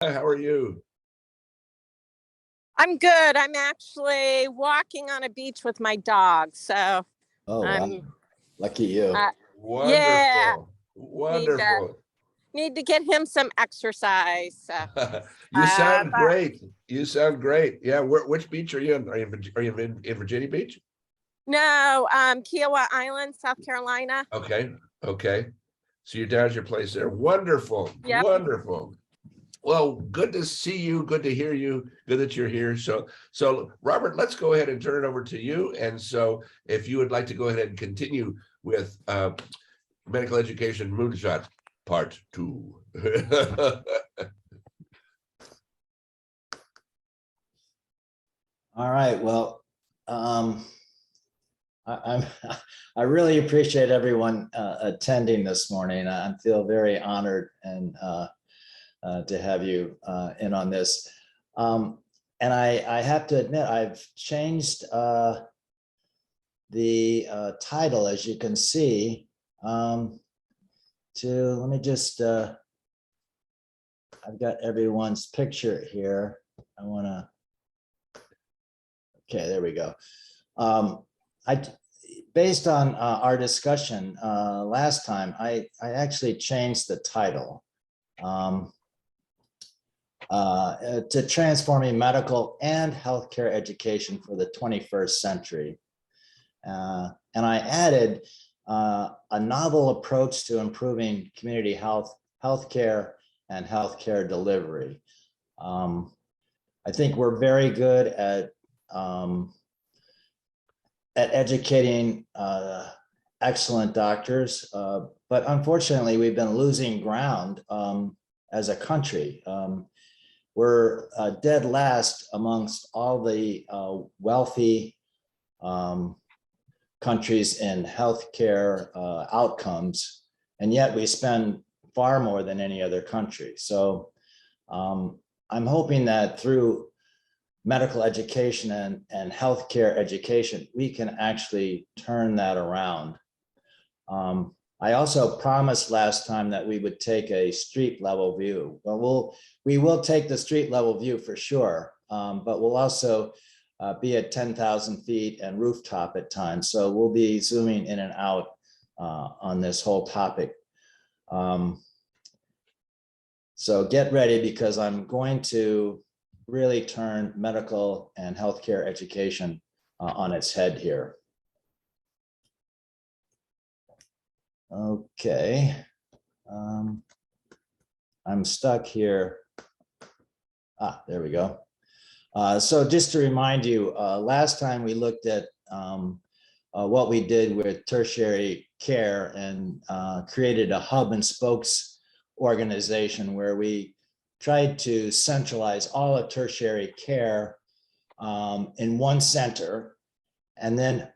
Hi, how are you? I'm good. I'm actually walking on a beach with my dog. So Oh, wow. I'm, Lucky you. uh, yeah, Wonderful. need to, Wonderful. need to get him some exercise. You sound But great. You sound great. Yeah, which beach are you in? Are you in Virginia Beach? no, Kiowa Island, South Carolina. Okay, okay. So you're down at your place there. Wonderful, Yep. wonderful. Well, good to see you. Good to hear you. Good that you're here. So Robert, let's go ahead and turn it over to you. And so, if you would like to go ahead and continue with medical education moonshot part 2. All right. Well, I'm I really appreciate everyone attending this morning. I feel very honored and to have you in on this. And I have to admit, I've changed the title, as you can see, to let me just. I've got everyone's picture here. I want to. Okay, there we go. Based on our discussion last time, I actually changed the title to Transforming Medical and Healthcare Education for the 21st Century. And I added a novel approach to improving community healthcare and healthcare delivery. I think we're very good at educating excellent doctors, but unfortunately, we've been losing ground as a country. We're dead last amongst all the wealthy countries in healthcare outcomes, and yet we spend far more than any other country. So I'm hoping that through medical education and healthcare education, we can actually turn that around. I also promised last time that we would take a street level view. Well, we will take the street level view for sure, but we'll also be at 10,000 feet and rooftop at times. So we'll be zooming in and out on this whole topic. So get ready, because I'm going to really turn medical and healthcare education on its head here. Okay. I'm stuck here. There we go. So just to remind you, last time we looked at what we did with tertiary care and created a hub and spokes organization where we tried to centralize all of tertiary care in one center, and then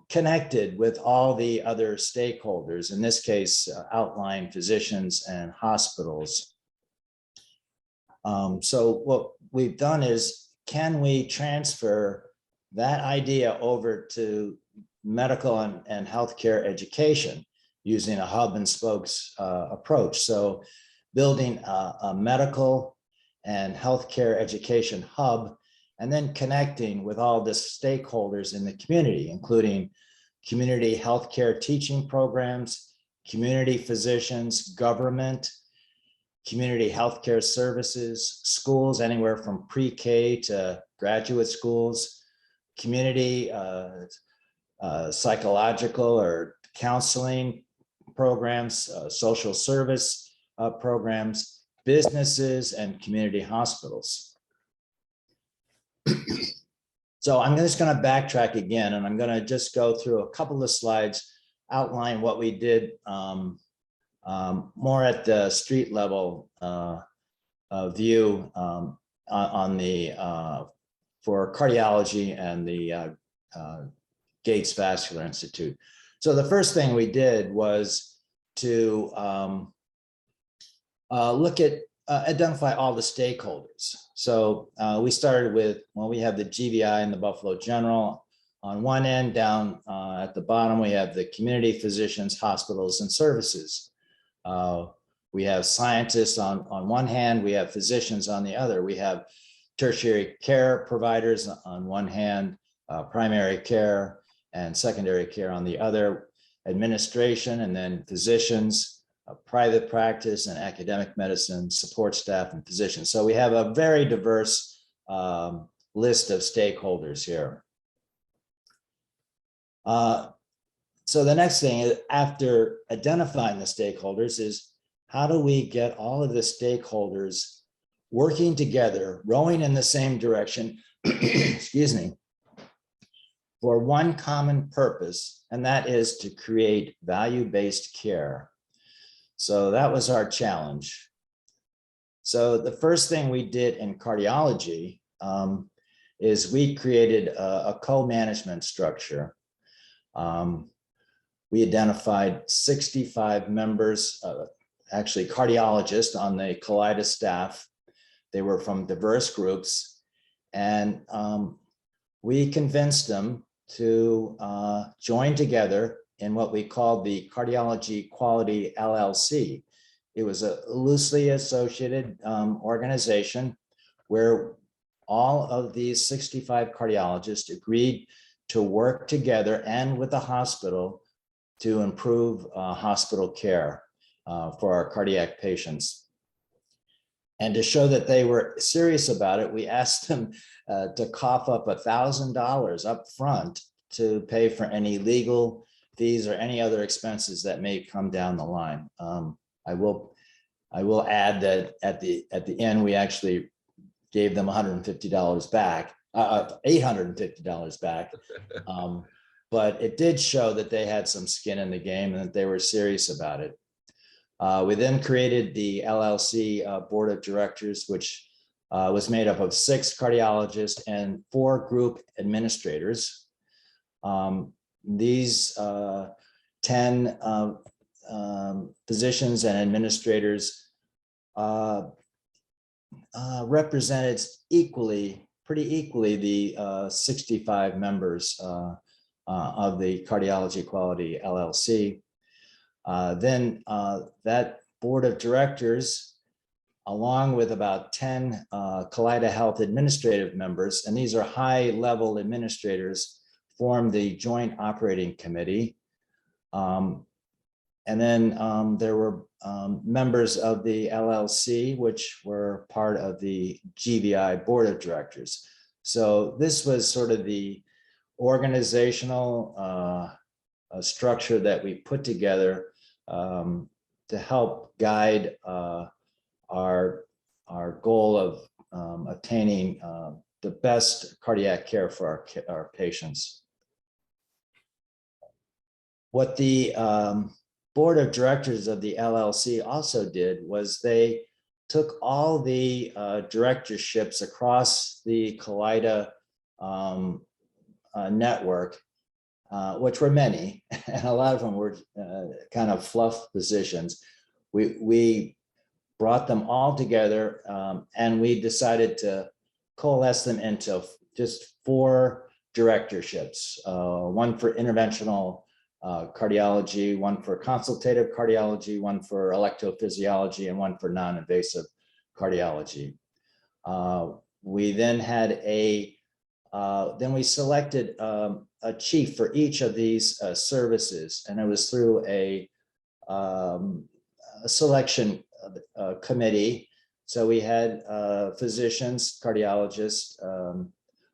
connected with all the other stakeholders, in this case, outlying physicians and hospitals. So what we've done is, can we transfer that idea over to medical and healthcare education using a hub and spokes approach? So building a medical and healthcare education hub, and then connecting with all the stakeholders in the community, including community healthcare teaching programs, community physicians, government, community healthcare services, schools anywhere from pre-K to graduate schools, community psychological or counseling programs, social service programs, businesses, and community hospitals. So I'm just going to backtrack again, and I'm going to just go through a couple of slides, outline what we did more at the street level view on the for cardiology and the Gates Vascular Institute. So the first thing we did was to look at identify all the stakeholders. So we started with, well, we have the GVI and the Buffalo General on one end. Down at the bottom, we have the community physicians, hospitals, and services. We have scientists on one hand, we have physicians on the other. We have tertiary care providers on one hand, primary care and secondary care on the other, administration, and then physicians, private practice and academic medicine, support staff and physicians. So we have a very diverse list of stakeholders here. So the next thing is, after identifying the stakeholders, is how do we get all of the stakeholders working together, rowing in the same direction, excuse me, for one common purpose, and that is to create value-based care. So that was our challenge. So the first thing we did in cardiology is we created a co-management structure. We identified 65 members, actually cardiologists on the Kaleida staff. They were from diverse groups, and we convinced them to join together in what we called the Cardiology Quality LLC. It was a loosely associated organization where all of these 65 cardiologists agreed to work together and with the hospital to improve hospital care for our cardiac patients. And to show that they were serious about it, we asked them to cough up $1,000 up front to pay for any legal fees or any other expenses that may come down the line. I will add that at the end, we actually gave them $150 back, $850 back. But it did show that they had some skin in the game and that they were serious about it. We then created the LLC board of directors, which was made up of 6 cardiologists and 4 group administrators. These 10 physicians and administrators represented pretty equally the 65 members of the Cardiology Quality LLC. Then that board of directors, along with about 10 Kaleida Health administrative members, and these are high-level administrators, formed the Joint Operating Committee. And then there were members of the LLC, which were part of the GVI board of directors. So this was sort of the organizational structure that we put together to help guide our goal of obtaining the best cardiac care for our patients. What the board of directors of the LLC also did was they took all the directorships across the Kaleida network, which were many, and a lot of them were kind of fluff positions. We brought them all together and we decided to coalesce them into just 4 directorships, one for interventional cardiology, one for consultative cardiology, one for electrophysiology, and one for non-invasive cardiology. We then had then we selected a chief for each of these services, and it was through a selection committee. So we had physicians, cardiologists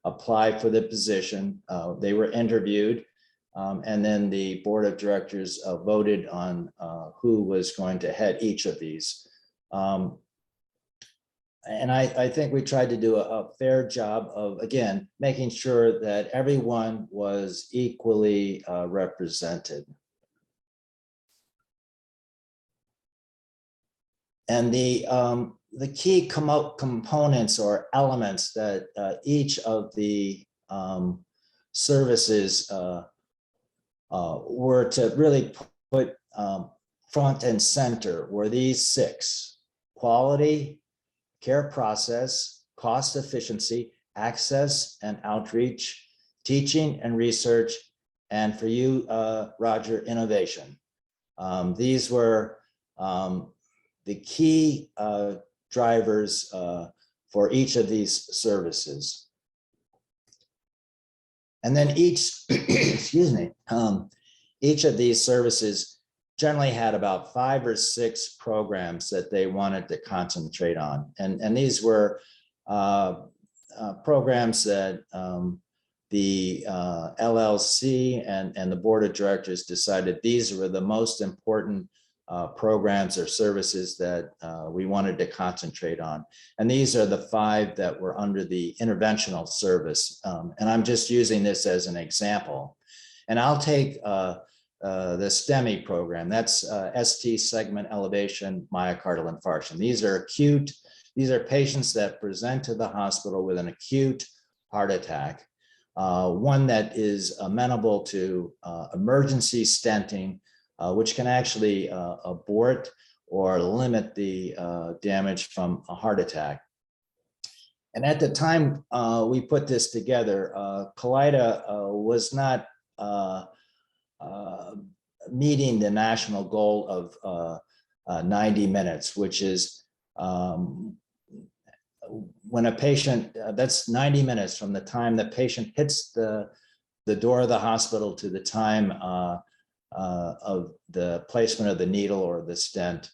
apply for the position. They were interviewed, and then the board of directors voted on who was going to head each of these. And I think we tried to do a fair job of, again, making sure that everyone was equally represented. And the key components or elements that each of the services were to really put front and center were these 6: quality, care process, cost efficiency, access and outreach, teaching and research, and for you, Roger, innovation. These were the key drivers for each of these services. And then each, excuse me, each of these services generally had about 5 or 6 programs that they wanted to concentrate on. And these were programs that the LLC and the board of directors decided these were the most important programs or services that we wanted to concentrate on. And these are the 5 that were under the interventional service. And I'm just using this as an example. And I'll take the STEMI program. That's ST segment elevation myocardial infarction. These are acute. These are patients that present to the hospital with an acute heart attack, one that is amenable to emergency stenting, which can actually abort or limit the damage from a heart attack. And at the time we put this together, Kaleida was not meeting the national goal of 90 minutes, which is when a patient, that's 90 minutes from the time the patient hits the door of the hospital to the time of the placement of the needle or the stent,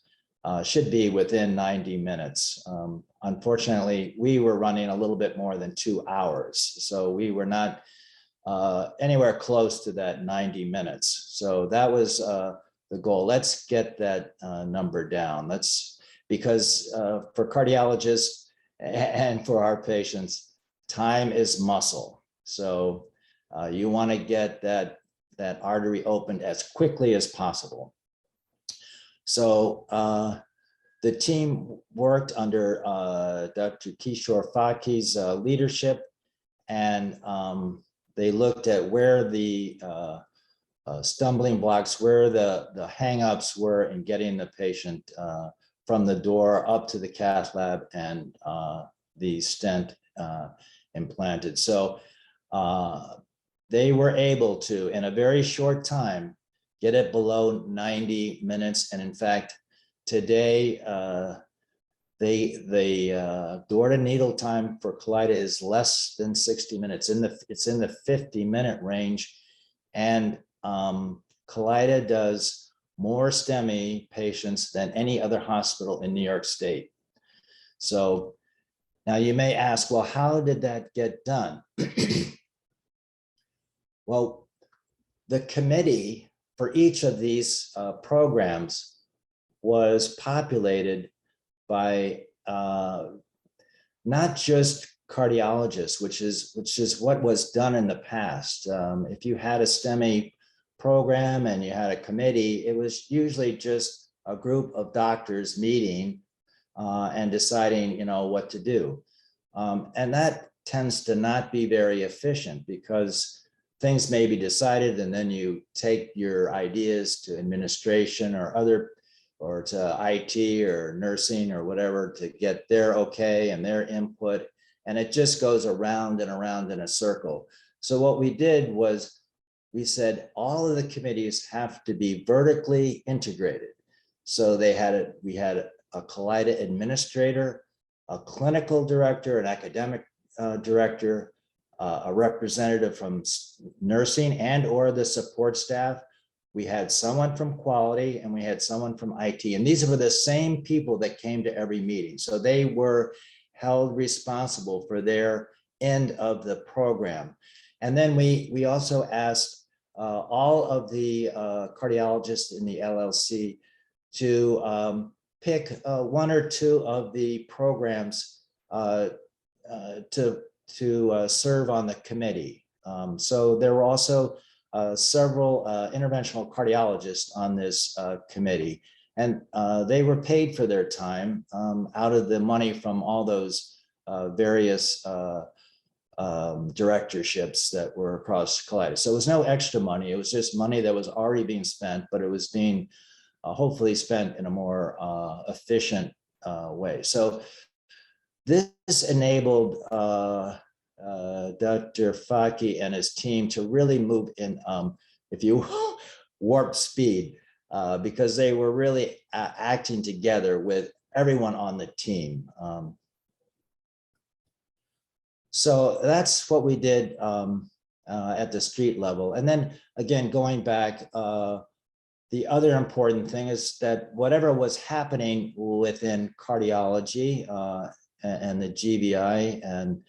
should be within 90 minutes. Unfortunately, we were running a little bit more than 2 hours, so we were not anywhere close to that 90 minutes. So that was the goal. Let's get that number down. Because for cardiologists and for our patients, time is muscle. So you want to get that artery opened as quickly as possible. So the team worked under Dr. Kishore Faki's leadership, and they looked at where the stumbling blocks, where the hangups were in getting the patient from the door up to the cath lab and the stent implanted. So they were able to, in a very short time, get it below 90 minutes. And in fact, today, the door to needle time for Kaleida is less than 60 minutes. It's in the 50-minute range. And Kaleida does more STEMI patients than any other hospital in New York State. So now you may ask, well, how did that get done? Well, the committee for each of these programs was populated by not just cardiologists, which is what was done in the past. If you had a STEMI program and you had a committee, it was usually just a group of doctors meeting and deciding, what to do. And that tends to not be very efficient because things may be decided and then you take your ideas to administration or to IT or nursing or whatever to get their okay and their input. And it just goes around and around in a circle. So what we did was we said all of the committees have to be vertically integrated. So we had a Kaleida administrator, a clinical director, an academic director, a representative from nursing and or the support staff. We had someone from quality and we had someone from IT. And these were the same people that came to every meeting. So they were held responsible for their end of the program. And then we also asked all of the cardiologists in the LLC to pick 1 or 2 of the programs to serve on the committee. So there were also several interventional cardiologists on this committee, and they were paid for their time out of the money from all those various directorships that were across Kaleida. So it was no extra money. It was just money that was already being spent, but it was being hopefully spent in a more efficient way. So this enabled Dr. Faki and his team to really move in, if you warp speed. because they were really acting together with everyone on the team. So that's what we did at the street level. And then again, going back, the other important thing is that whatever was happening within cardiology and the GBI, and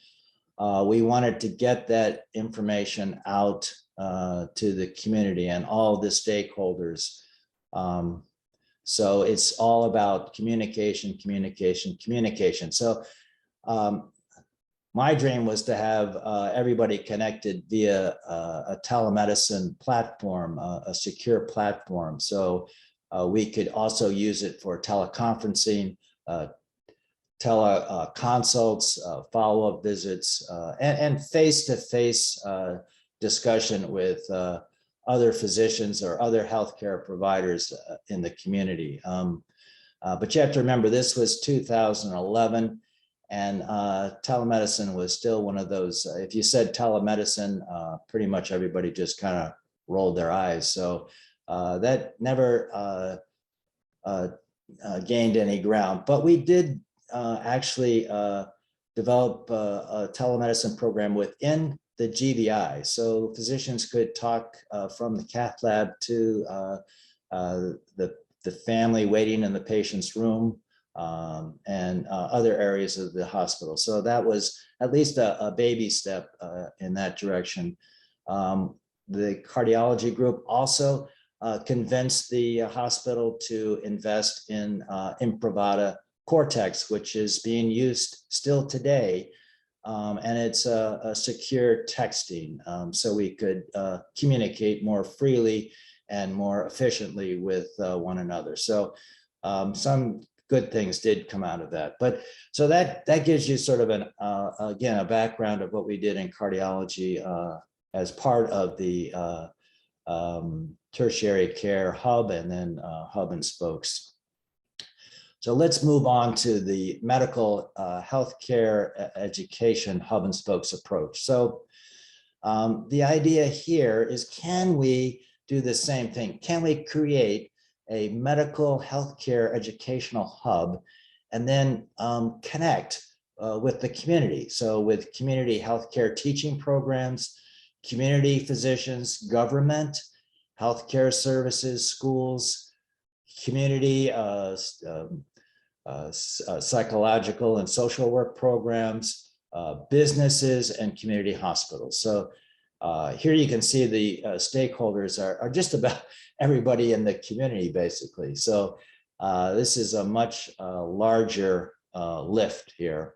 we wanted to get that information out to the community and all the stakeholders. So it's all about communication, communication, communication. So my dream was to have everybody connected via a telemedicine platform, a secure platform. So we could also use it for teleconferencing, teleconsults, follow-up visits, and face-to-face discussion with other physicians or other healthcare providers in the community. But you have to remember, this was 2011. And telemedicine was still one of those, if you said telemedicine, pretty much everybody just kind of rolled their eyes. So that never gained any ground. But we did actually develop a telemedicine program within the GBI. So physicians could talk from the cath lab to the family waiting in the patient's room, and other areas of the hospital. So that was at least a baby step in that direction. The cardiology group also convinced the hospital to invest in Imprivata Cortex, which is being used still today. And it's a secure texting, so we could communicate more freely and more efficiently with one another. So some good things did come out of that. But so that gives you sort of an, again, a background of what we did in cardiology as part of the tertiary care hub, and then hub and spokes. So let's move on to the medical healthcare education hub and spokes approach. So the idea here is, can we do the same thing? Can we create a medical healthcare educational hub and then connect with the community? So with community healthcare teaching programs, community physicians, government, healthcare services, schools, community psychological and social work programs, businesses, and community hospitals. So here you can see the stakeholders are just about everybody in the community, basically. So this is a much larger lift here.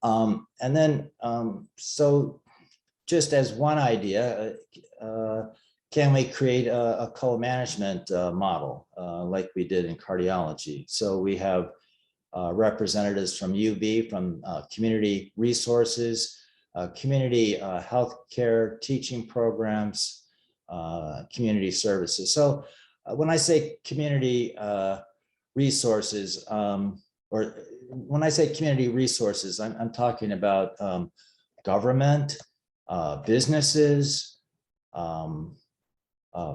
And then, so just as one idea, can we create a co-management model like we did in cardiology? So we have representatives from UB, from community resources, community healthcare teaching programs, community services. So when I say community resources, or when I say community resources, I'm talking about government, businesses,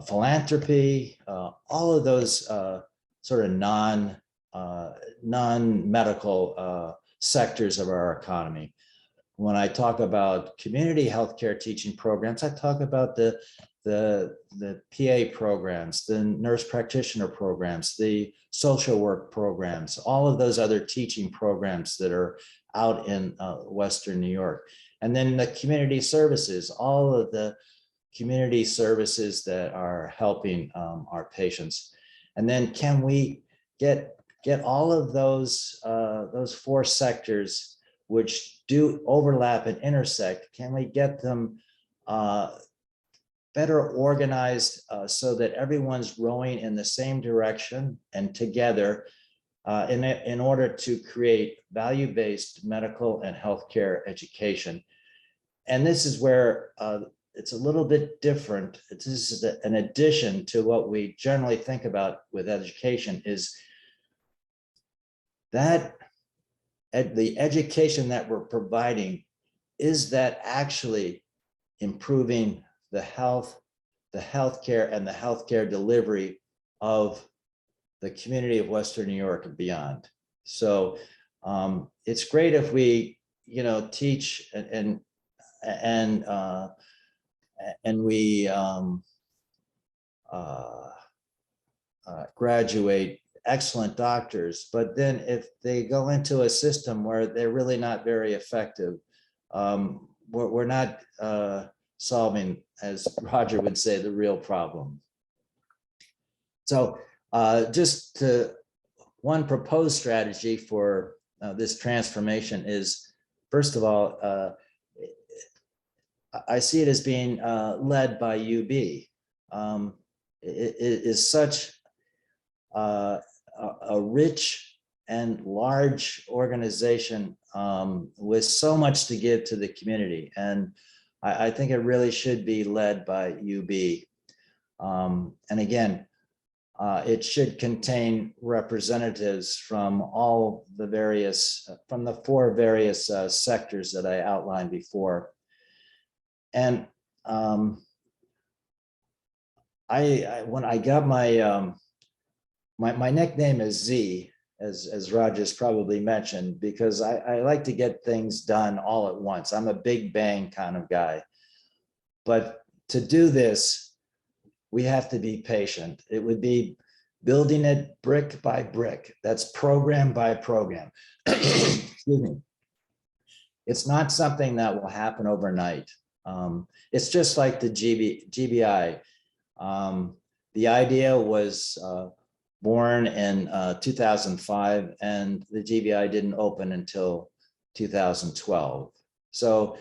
philanthropy, all of those sort of non-medical sectors of our economy. When I talk about community healthcare teaching programs, I talk about the PA programs, the nurse practitioner programs, the social work programs, all of those other teaching programs that are out in Western New York. And then the community services, all of the community services that are helping our patients. And then can we get all of those four sectors which do overlap and intersect, can we get them better organized so that everyone's rowing in the same direction and together in order to create value-based medical and healthcare education? And this is where it's a little bit different. This is an addition to what we generally think about with education, is that the education that we're providing, is that actually improving the health, the healthcare and the healthcare delivery of the community of Western New York and beyond. So it's great if we, teach and we graduate excellent doctors, but then if they go into a system where they're really not very effective, we're not solving, as Roger would say, the real problem. So just one proposed strategy for this transformation is, first of all, I see it as being led by UB. It is such a rich and large organization with so much to give to the community. And I think it really should be led by UB. And again, it should contain representatives from all the various, from the 4 various sectors that I outlined before. And when I got my my nickname is Z, as Roger's probably mentioned, because I like to get things done all at once. I'm a big bang kind of guy. But to do this, we have to be patient. It would be building it brick by brick. That's program by program. Excuse me. It's not something that will happen overnight. It's just like the GBI. The idea was born in 2005, and the GBI didn't open until 2012. So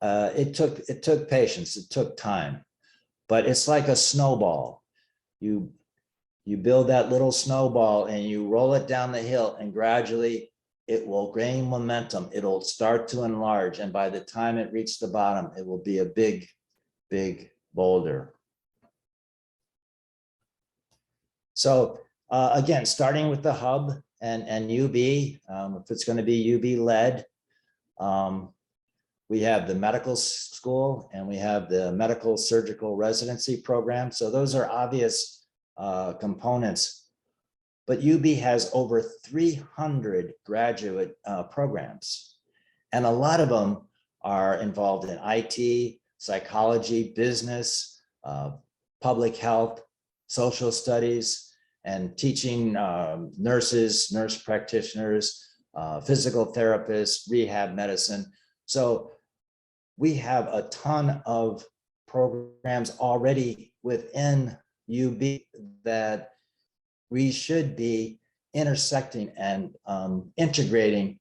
it took patience, it took time, but it's like a snowball. You build that little snowball and you roll it down the hill, and gradually it will gain momentum. It'll start to enlarge, and by the time it reaches the bottom, it will be a big, big boulder. So again, starting with the hub and UB, if it's going to be UB led, we have the medical school and we have the medical surgical residency program. So those are obvious components, but UB has over 300 graduate programs, and a lot of them are involved in IT, psychology, business, public health, social studies, and teaching nurses, nurse practitioners, physical therapists, rehab medicine. So we have a ton of programs already within UB that we should be intersecting and integrating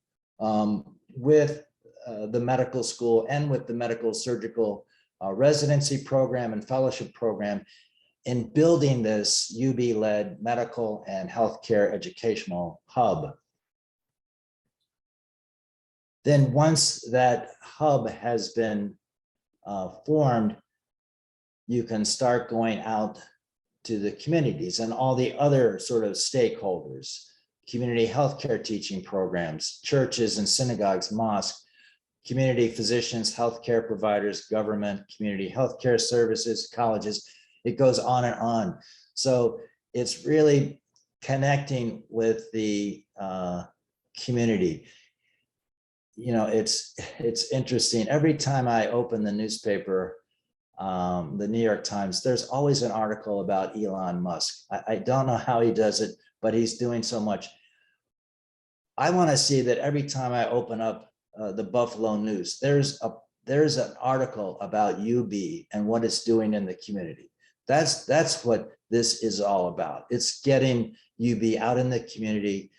with the medical school and with the medical surgical residency program and fellowship program in building this UB-led medical and healthcare educational hub. Then once that hub has been formed, you can start going out to the communities and all the other sort of stakeholders, community healthcare teaching programs, churches and synagogues, mosques, community physicians, healthcare providers, government, community healthcare services, colleges. It goes on and on. So it's really connecting with the community. You know, it's interesting. Every time I open the newspaper, the New York Times, there's always an article about Elon Musk. I don't know how he does it, but he's doing so much. I want to see that every time I open up the Buffalo News, there's an article about UB and what it's doing in the community. That's what this is all about. It's getting UB out in the community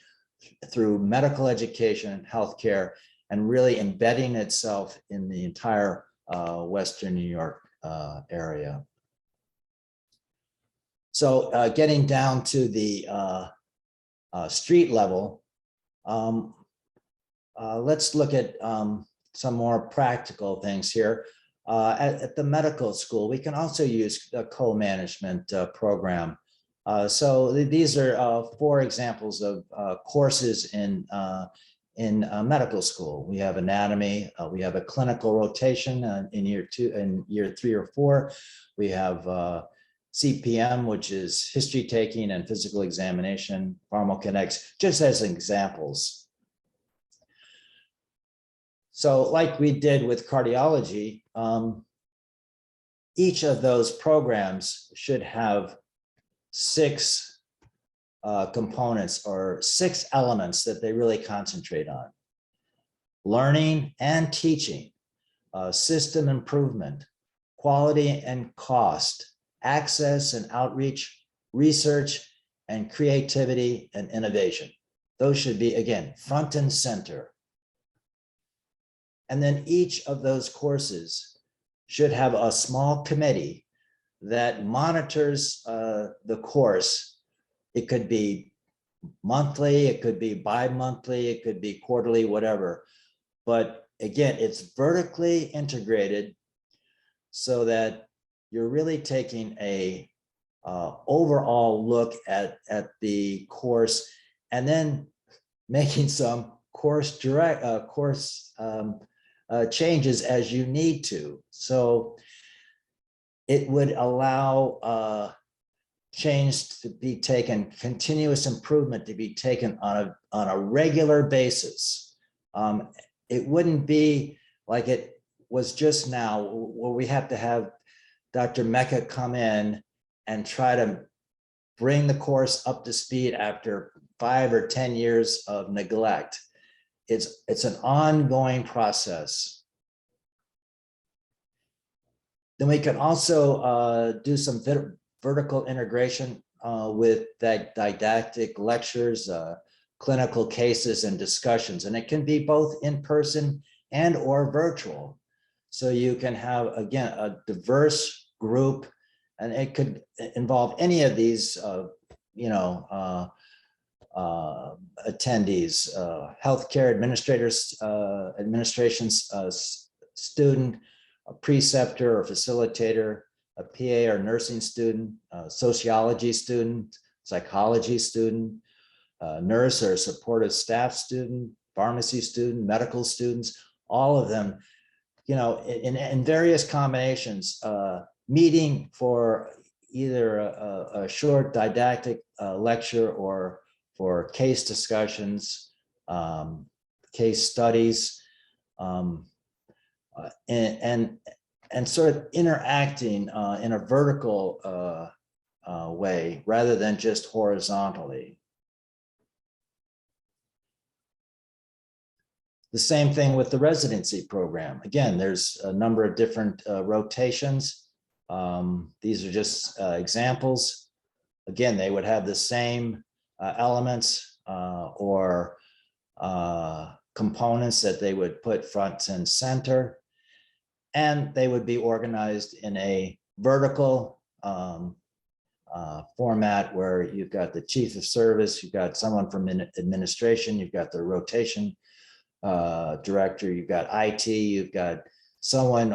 through medical education, healthcare, and really embedding itself in the entire Western New York area. So getting down to the street level, let's look at some more practical things here. At the medical school, we can also use a co-management program. So these are 4 examples of courses in in medical school. We have anatomy, we have a clinical rotation in year 2 and year 3 or 4. We have CPM, which is history taking and physical examination, pharmacokinetics, just as examples. So like we did with cardiology, each of those programs should have 6 components or 6 elements that they really concentrate on: learning and teaching, system improvement, quality and cost, access and outreach, research and creativity and innovation. Those should be, again, front and center. And then each of those courses should have a small committee that monitors the course. It could be monthly, it could be bi-monthly, it could be quarterly, whatever. But again, it's vertically integrated so that you're really taking a overall look at the course and then making some course changes as you need to. So it would allow change to be taken, continuous improvement to be taken on a regular basis. It wouldn't be like it was just now, where we have to have Dr. Mecca come in and try to bring the course up to speed after 5 or 10 years of neglect. It's an ongoing process. Then we can also do some vertical integration with that didactic lectures, clinical cases and discussions, and it can be both in person and or virtual. So you can have, again, a diverse group, and it could involve any of these, attendees, healthcare administrators, administration's student, a preceptor or facilitator, a PA or nursing student, a sociology student, psychology student, a nurse or supportive staff student, pharmacy student, medical students, all of them, in various combinations, meeting for either a short didactic lecture or for case discussions, case studies, and sort of interacting in a vertical way rather than just horizontally. The same thing with the residency program. Again, there's a number of different rotations. These are just examples. Again, they would have the same elements or components that they would put front and center, and they would be organized in a vertical format where you've got the chief of service, you've got someone from administration, you've got the rotation director, you've got IT, you've got someone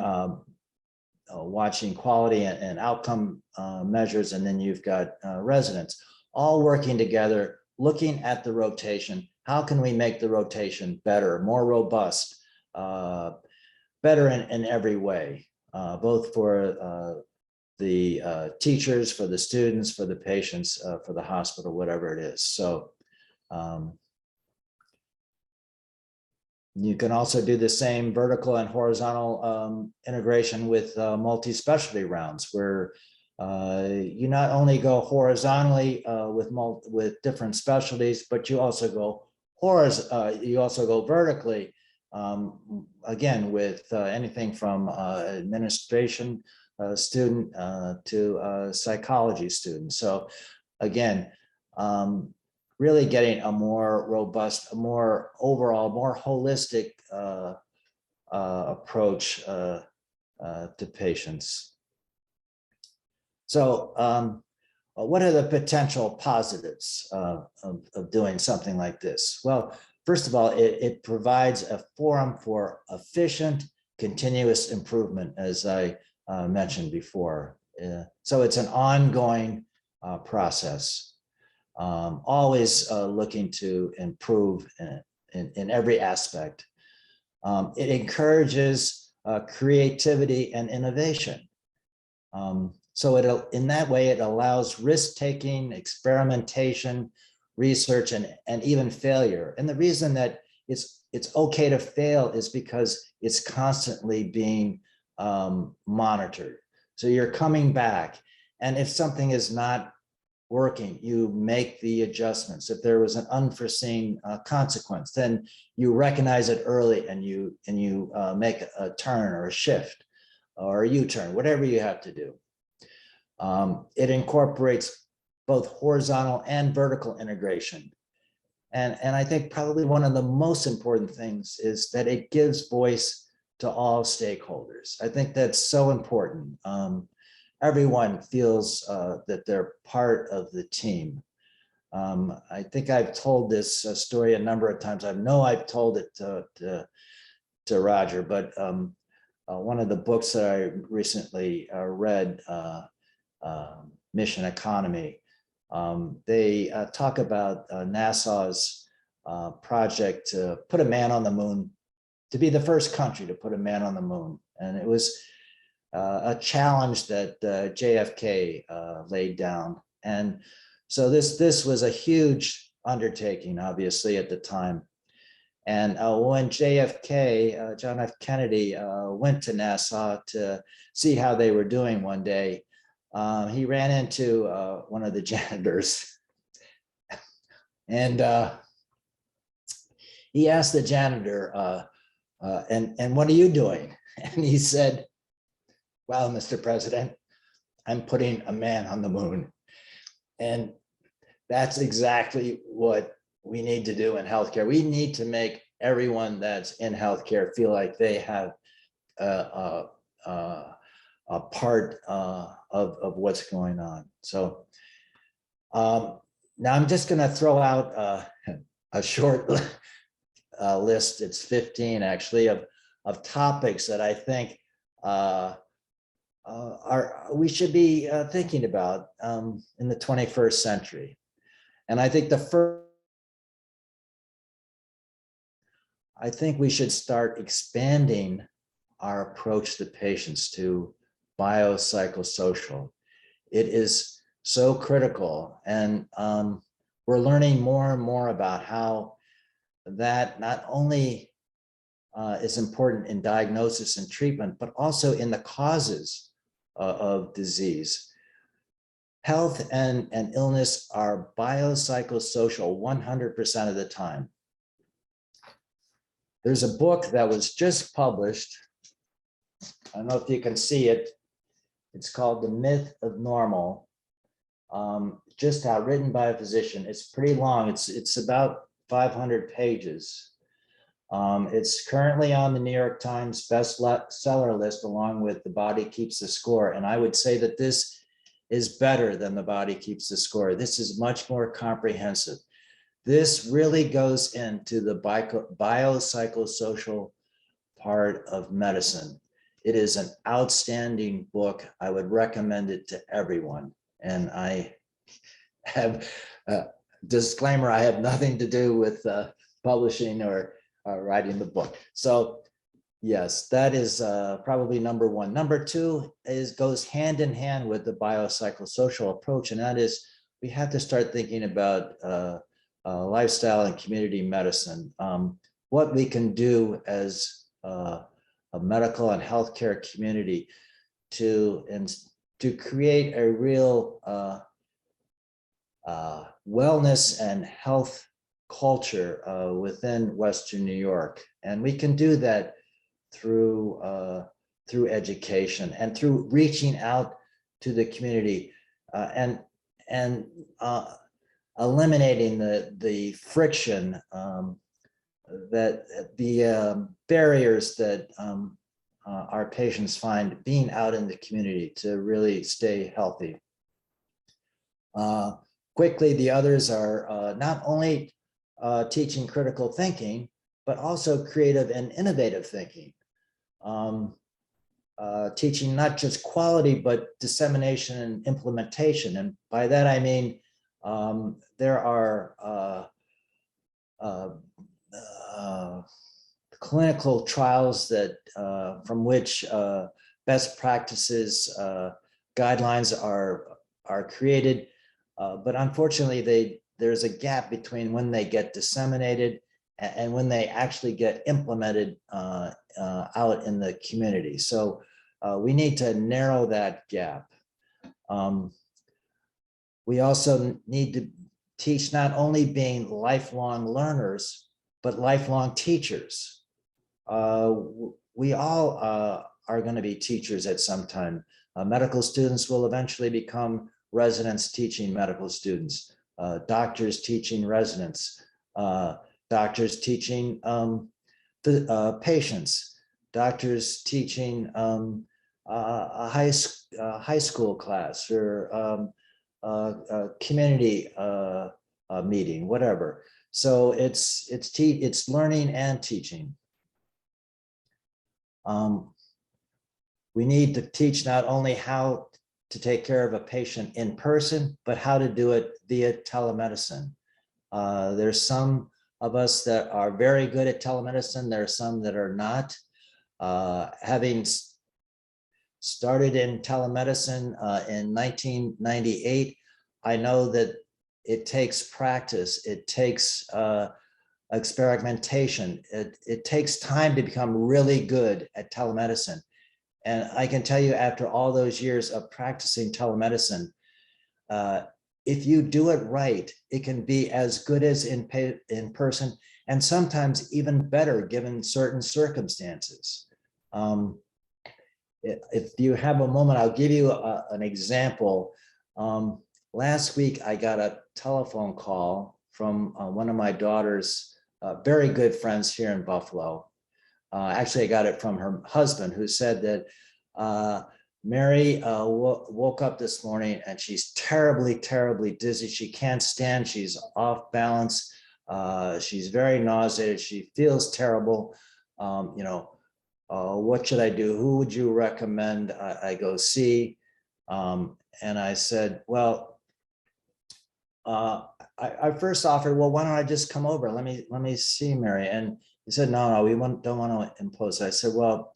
watching quality and outcome measures, and then you've got residents all working together, looking at the rotation. How can we make the rotation better, more robust, better in every way, both for the teachers, for the students, for the patients, for the hospital, whatever it is. So you can also do the same vertical and horizontal integration with multi-specialty rounds, where you not only go horizontally with different specialties, but you also go vertically, again, with anything from administration student to psychology student. So again, really getting a more robust, a more overall, more holistic approach to patients. So what are the potential positives of doing something like this? Well, first of all, it provides a forum for efficient, continuous improvement, as I mentioned before. So it's an ongoing process. Always looking to improve in every aspect. It encourages creativity and innovation. So in that way, it allows risk-taking, experimentation, research, and even failure. And the reason that it's okay to fail is because it's constantly being monitored. So you're coming back, and if something is not working, you make the adjustments. If there was an unforeseen consequence, then you recognize it early and you make a turn or a shift or a U-turn, whatever you have to do. It incorporates both horizontal and vertical integration. And I think probably one of the most important things is that it gives voice to all stakeholders. I think that's so important. Everyone feels that they're part of the team. I think I've told this story a number of times. I know I've told it to Roger, but one of the books that I recently read, Mission Economy, they talk about NASA's project to put a man on the moon, to be the first country to put a man on the moon. And it was a challenge that JFK laid down. And so this was a huge undertaking, obviously, at the time. And when JFK, John F. Kennedy, went to NASA to see how they were doing one day, he ran into one of the janitors. And he asked the janitor, and what are you doing? And he said, well, Mr. President, I'm putting a man on the moon. And that's exactly what we need to do in healthcare. We need to make everyone that's in healthcare feel like they have a part of what's going on. So now I'm just going to throw out a short list. It's 15 actually of topics that I think we should be thinking about in the 21st century. And I think I think we should start expanding our approach to patients to biopsychosocial. It is so critical, and we're learning more and more about how that not only is important in diagnosis and treatment, but also in the causes of disease. Health and illness are biopsychosocial 100% of the time. There's a book that was just published. I don't know if you can see it. It's called The Myth of Normal. Just out, written by a physician. It's pretty long. It's about 500 pages. It's currently on the New York Times bestseller list, along with The Body Keeps the Score. And I would say that this is better than The Body Keeps the Score. This is much more comprehensive. This really goes into the biopsychosocial part of medicine. It is an outstanding book. I would recommend it to everyone. And I have a disclaimer, I have nothing to do with publishing or writing the book. So yes, that is probably number one. Number two goes hand in hand with the biopsychosocial approach, and that is we have to start thinking about lifestyle and community medicine. What we can do as a medical and healthcare community to create a real wellness and health culture within Western New York. And we can do that through education and through reaching out to the community and eliminating the friction, that the barriers that our patients find being out in the community to really stay healthy. Quickly, the others are not only teaching critical thinking, but also creative and innovative thinking. Teaching not just quality, but dissemination and implementation. And by that, I mean, there are clinical trials that from which best practices guidelines are created, but unfortunately there's a gap between when they get disseminated and when they actually get implemented out in the community. So we need to narrow that gap. We also need to teach not only being lifelong learners, but lifelong teachers. We all are going to be teachers at some time. Medical students will eventually become residents teaching medical students, doctors teaching residents, doctors teaching the patients, doctors teaching a high school class or a community meeting, whatever. So it's learning and teaching. We need to teach not only how to take care of a patient in person, but how to do it via telemedicine. There's some of us that are very good at telemedicine. There are some that are not. Having started in telemedicine in 1998, I know that it takes practice. It takes experimentation. It takes time to become really good at telemedicine. And I can tell you, after all those years of practicing telemedicine, if you do it right, it can be as good as in person, and sometimes even better given certain circumstances. If you have a moment, I'll give you an example. Last week, I got a telephone call from one of my daughter's very good friends here in Buffalo. Actually, I got it from her husband, who said that Mary woke up this morning and she's terribly, terribly dizzy. She can't stand. She's off balance. She's very nauseated. She feels terrible. What should I do? Who would you recommend I go see? And I said, well, I first offered, well, why don't I just come over? Let me see Mary. And he said, no, we don't want to impose. I said, well,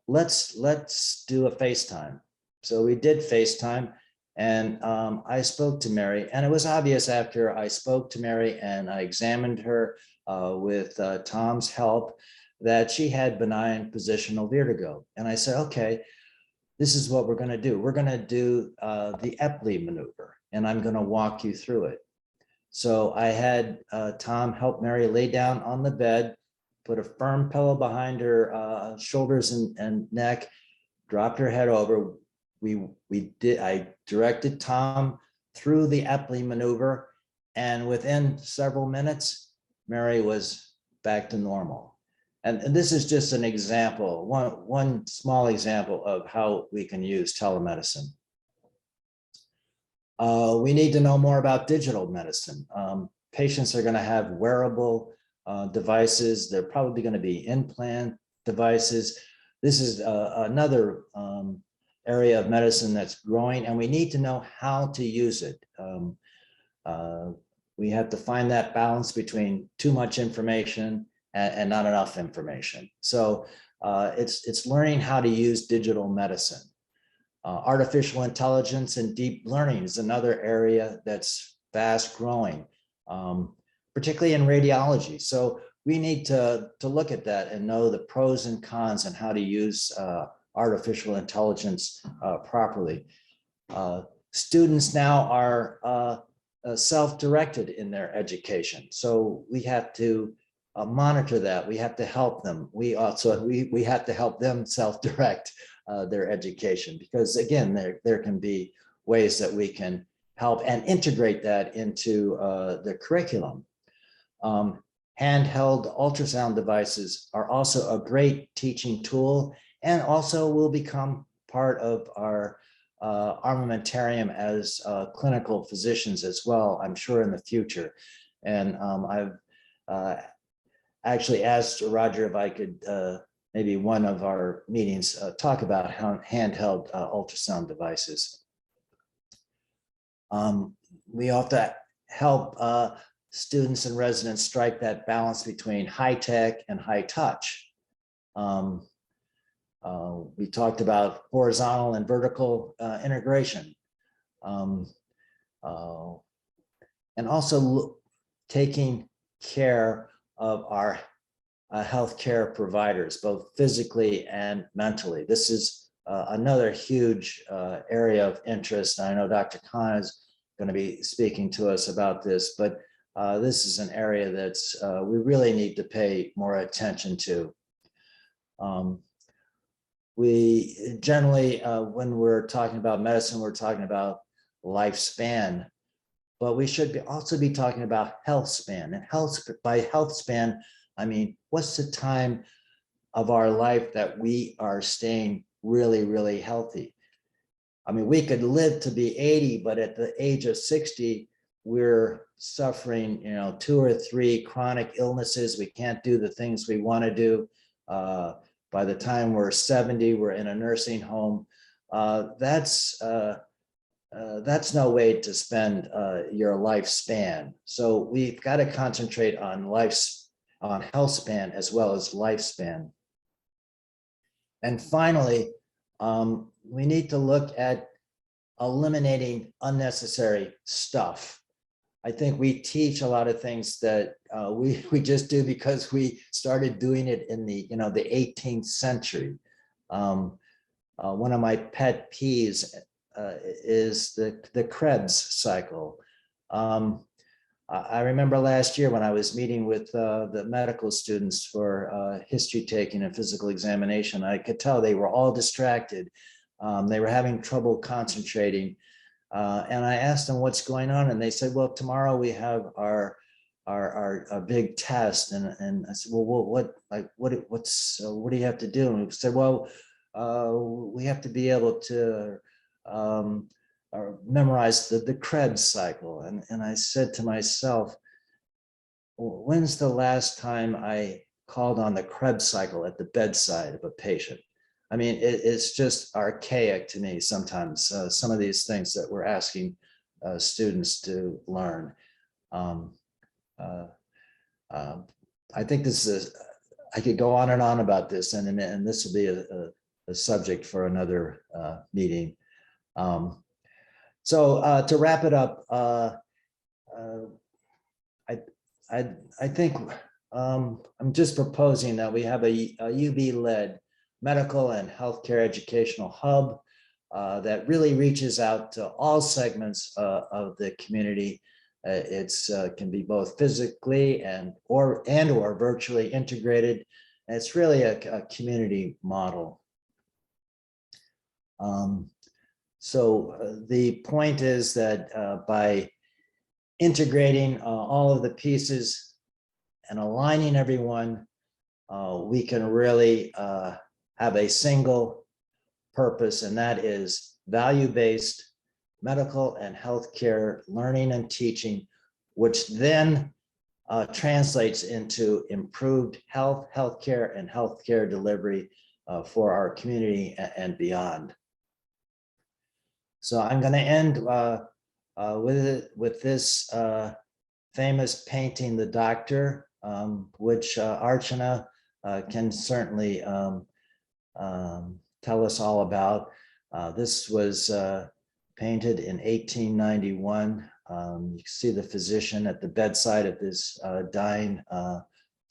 let's do a FaceTime. So we did FaceTime, and I spoke to Mary, and it was obvious after I spoke to Mary and I examined her with Tom's help that she had benign positional vertigo. And I said, okay, this is what we're going to do. We're going to do the Epley maneuver, and I'm going to walk you through it. So I had Tom help Mary lay down on the bed, put a firm pillow behind her shoulders and neck, dropped her head over. I directed Tom through the Epley maneuver, and within several minutes, Mary was back to normal. And this is just an example, one small example of how we can use telemedicine. We need to know more about digital medicine. Patients are going to have wearable devices. They're probably going to be implant devices. This is another area of medicine that's growing, and we need to know how to use it. We have to find that balance between too much information and not enough information. So it's learning how to use digital medicine. Artificial intelligence and deep learning is another area that's fast growing, particularly in radiology. So we need to look at that and know the pros and cons and how to use artificial intelligence properly. Students now are self-directed in their education. So we have to monitor that. We have to help them. We have to help them self-direct their education, because again, there can be ways that we can help and integrate that into the curriculum. Handheld ultrasound devices are also a great teaching tool, and also will become part of our armamentarium as clinical physicians as well, I'm sure, in the future. And I've actually asked Roger if I could maybe one of our meetings talk about handheld ultrasound devices. We have to help students and residents strike that balance between high tech and high touch. We talked about horizontal and vertical integration. And also taking care of our healthcare providers, both physically and mentally. This is another huge area of interest. I know Dr. Khan is going to be speaking to us about this, but this is an area that's we really need to pay more attention to. We generally, when we're talking about medicine, we're talking about lifespan, but we should also be talking about health span. And by health span, I mean, what's the time of our life that we are staying really, really healthy? I mean, we could live to be 80, but at the age of 60, we're suffering, 2 or 3 chronic illnesses. We can't do the things we want to do. By the time we're 70, we're in a nursing home. That's no way to spend your lifespan. So we've got to concentrate on health span as well as lifespan. And finally, we need to look at eliminating unnecessary stuff. I think we teach a lot of things that we just do because we started doing it in the 18th century. One of my pet peeves is the Krebs cycle. I remember last year when I was meeting with the medical students for history taking and physical examination, I could tell they were all distracted. They were having trouble concentrating. And I asked them what's going on, and they said, well, tomorrow we have our big test. And I said, well, what do you have to do? And he said, well, we have to be able to memorize the Krebs cycle. And I said to myself, when's the last time I called on the Krebs cycle at the bedside of a patient? I mean, it's just archaic to me sometimes, some of these things that we're asking students to learn. I think this is, I could go on and on about this, and this will be a subject for another meeting. So to wrap it up, I think I'm just proposing that we have a UB-led medical and healthcare educational hub that really reaches out to all segments of the community. It's can be both physically and or virtually integrated. And it's really a community model. So the point is that by integrating all of the pieces and aligning everyone, we can really have a single purpose, and that is value-based medical and healthcare learning and teaching, which then translates into improved healthcare and healthcare delivery for our community and beyond. So I'm going to end with this famous painting, The Doctor, which Archana can certainly tell us all about. This was painted in 1891. You can see the physician at the bedside of this dying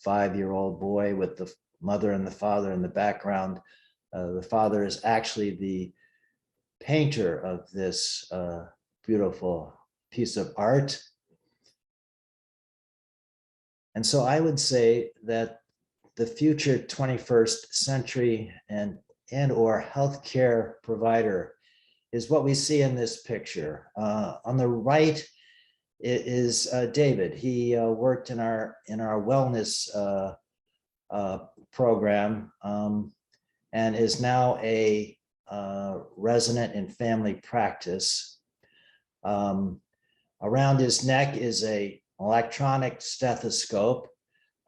5-year-old boy with the mother and the father in the background. The father is actually the painter of this beautiful piece of art. And so I would say that the future 21st century and or healthcare provider is what we see in this picture. On the right is David. He worked in our wellness program and is now a resident in family practice. Around his neck is an electronic stethoscope,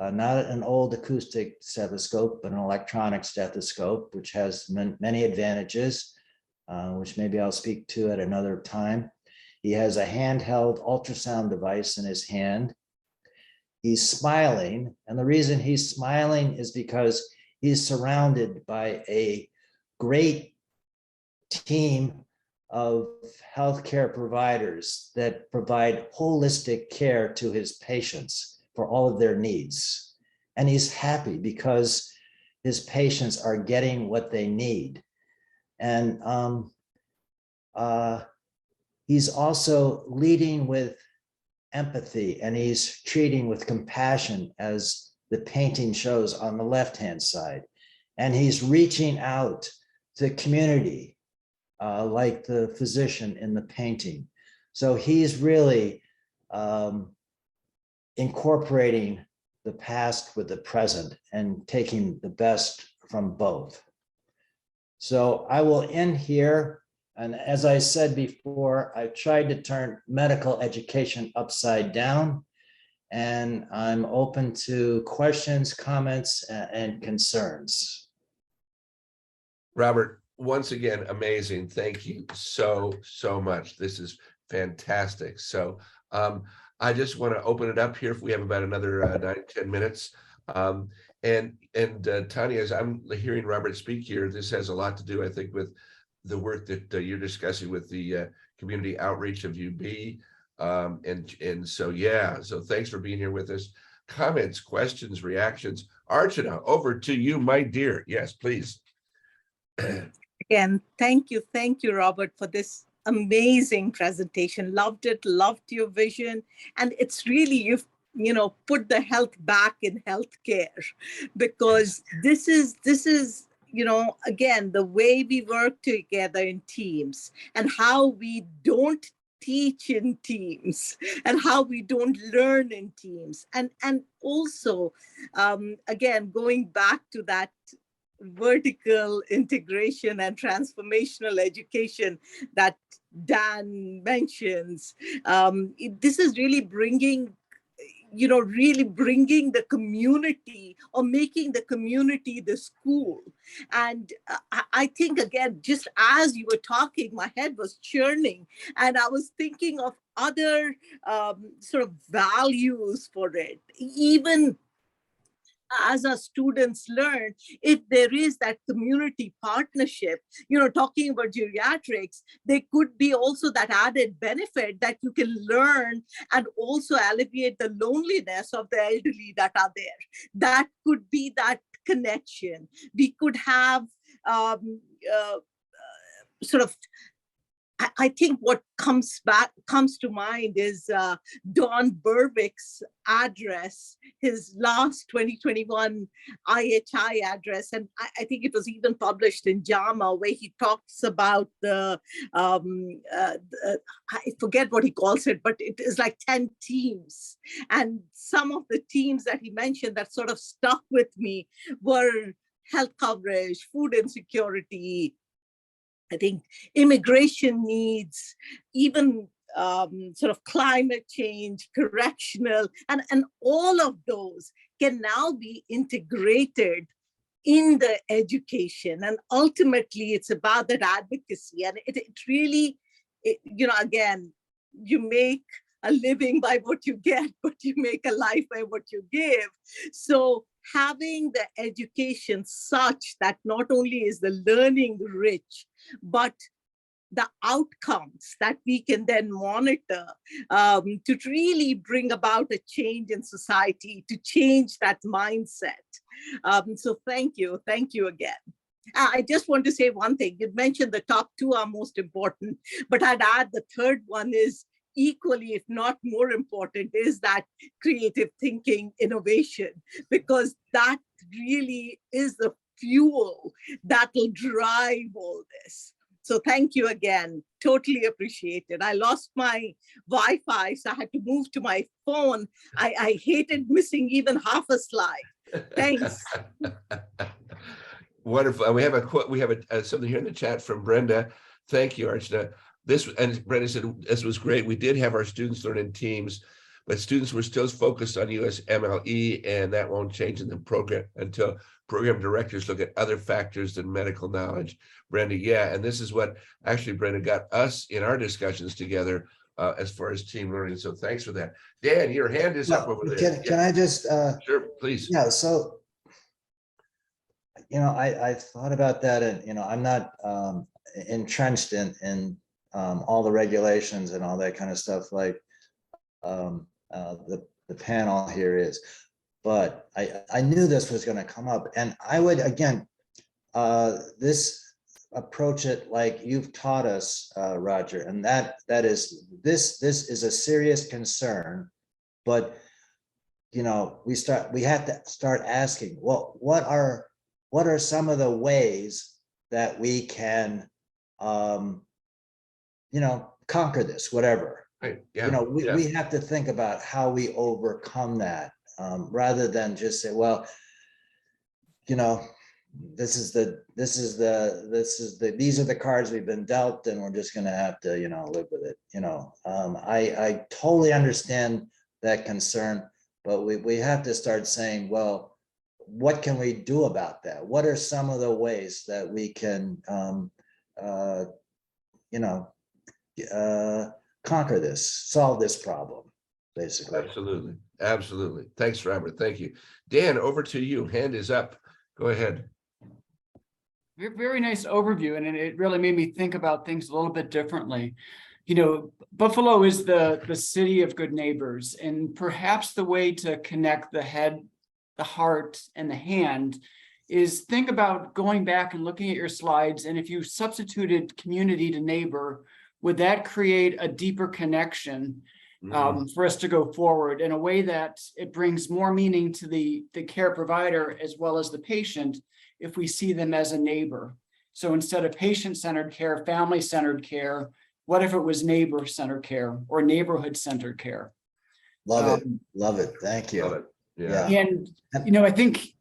not an old acoustic stethoscope, but an electronic stethoscope, which has many advantages, which maybe I'll speak to at another time. He has a handheld ultrasound device in his hand. he's smiling. And the reason he's smiling is because he's surrounded by a great team of healthcare providers that provide holistic care to his patients for all of their needs. And he's happy because his patients are getting what they need. And he's also leading with empathy, and he's treating with compassion, as the painting shows on the left-hand side. And he's reaching out to the community, like the physician in the painting. So he's really incorporating the past with the present and taking the best from both. So I will end here. And as I said before, I've tried to turn medical education upside down, and I'm open to questions, comments, and concerns. Robert, once again, amazing. Thank you so much. This is fantastic. So I just want to open it up here if we have about another 9-10 minutes. And Tanya, as I'm hearing Robert speak here, this has a lot to do, I think, with the work that you're discussing with the community outreach of UB. And so, yeah, so thanks for being here with us. Comments, questions, reactions. Archana, over to you, my dear. Yes, please. Again, thank you, Robert, for this amazing presentation. Loved it, loved your vision. And it's really, you've put the health back in healthcare, because this is again, the way we work together in teams, and how we don't teach in teams, and how we don't learn in teams. And also, again, going back to that vertical integration and transformational education that Dan mentions, this is really bringing the community, or making the community the school. And I think, again, just as you were talking, my head was churning, and I was thinking of other sort of values for it. Even as our students learn, if there is that community partnership, talking about geriatrics, there could be also that added benefit that you can learn and also alleviate the loneliness of the elderly that are there. That could be that connection. We could have sort of, I think what comes to mind is Don Berwick's address, his last 2021 IHI address. And I think it was even published in JAMA, where he talks about I forget what he calls it, but it is like 10 teams. And some of the teams that he mentioned that sort of stuck with me were health coverage, food insecurity, I think immigration needs, even sort of climate change, correctional, and all of those can now be integrated in the education. And ultimately, it's about that advocacy. And it really, again, you make a living by what you get, but you make a life by what you give. So having the education such that not only is the learning rich, but the outcomes that we can then monitor to really bring about a change in society, to change that mindset. So thank you again. I just want to say one thing. You mentioned the top two are most important, but I'd add the third one is equally, if not more important, is that creative thinking, innovation, because that really is the fuel that will drive all this. So thank you again. Totally appreciate it. I lost my Wi-Fi, so I had to move to my phone. I hated missing even half a slide. Thanks. Wonderful. We have a quote. We have something here in the chat from Brenda. Thank you, Archana. And Brenda said, this was great. We did have our students learn in teams, but students were still focused on USMLE, and that won't change in the program until program directors look at other factors than medical knowledge. Brenda, yeah, and this is what actually, Brenda, got us in our discussions together as far as team learning. So thanks for that. Dan, your hand is up over there. Can I just, Sure, please. yeah, so, I thought about that, and, I'm not entrenched in all the regulations and all that kind of stuff like the panel here is, but I knew this was going to come up, and I would, again, this approach it like you've taught us, Roger, and that is, this is a serious concern, but we have to start asking, well, what are some of the ways that we can conquer this, whatever. Right. Yeah. We have to think about how we overcome that, rather than just say, well, these are the cards we've been dealt, and we're just going to have to, live with it. I totally understand that concern, but we have to start saying, well, what can we do about that? What are some of the ways that we can, conquer this, solve this problem, basically. Absolutely. Absolutely. Thanks, Robert. Thank you. Dan, over to you. Hand is up. Go ahead. Very nice overview, and it really made me think about things a little bit differently. Buffalo is the city of good neighbors, and perhaps the way to connect the head, the heart, and the hand is think about going back and looking at your slides, and if you substituted community to neighbor, would that create a deeper connection for us to go forward in a way that it brings more meaning to the care provider as well as the patient if we see them as a neighbor? So instead of patient-centered care, family-centered care, what if it was neighbor-centered care or neighborhood-centered care? Love it. Love it. Thank you. Love it. Yeah. And, I think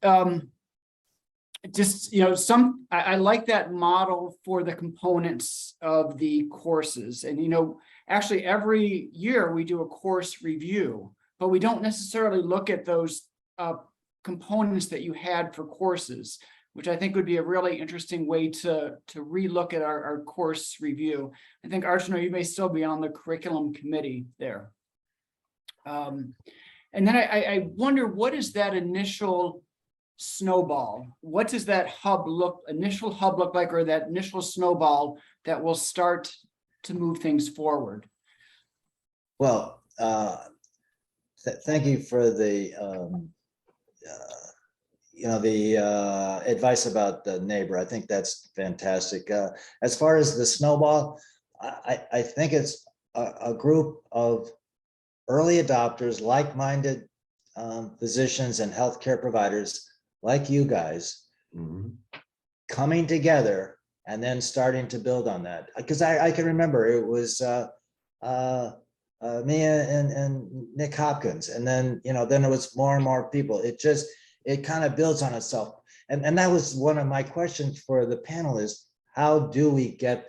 I like that model for the components of the courses. And, actually every year we do a course review, but we don't necessarily look at those components that you had for courses, which I think would be a really interesting way to relook at our course review. I think, Archana, you may still be on the curriculum committee there. And then I wonder, what is that initial snowball? What does that initial hub look like, or that initial snowball that will start to move things forward? Well, thank you for the advice about the neighbor. I think that's fantastic. As far as the snowball, I think it's a group of early adopters, like-minded physicians and healthcare providers like you guys coming together and then starting to build on that. Because I can remember it was me and Nick Hopkins, and then then it was more and more people. It kind of builds on itself. And that was one of my questions for the panel is, how do we get,